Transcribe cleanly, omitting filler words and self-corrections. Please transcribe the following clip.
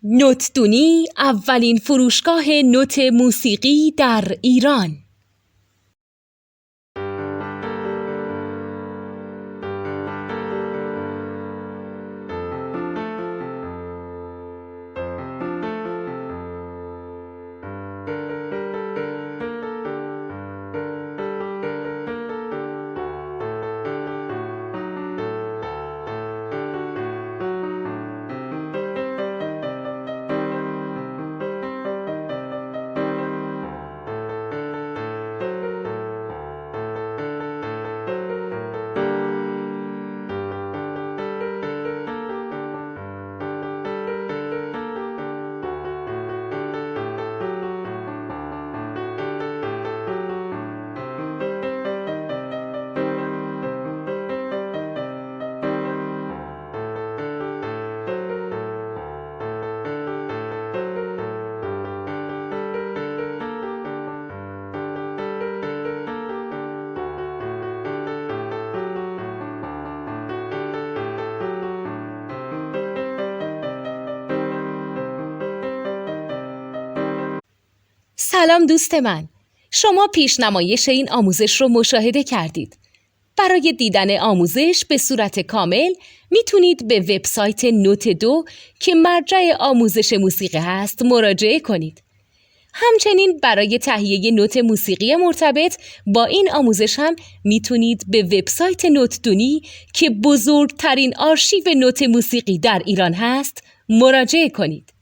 نوتدونی اولین فروشگاه نوت موسیقی در ایران. سلام دوست من، شما پیشنمایش این آموزش رو مشاهده کردید. برای دیدن آموزش به صورت کامل میتونید به وبسایت نوت2 که مرجع آموزش موسیقی هست مراجعه کنید. همچنین برای تهیه نوت موسیقی مرتبط با این آموزش هم میتونید به وبسایت نوتدونی که بزرگترین آرشیو نوت موسیقی در ایران هست مراجعه کنید.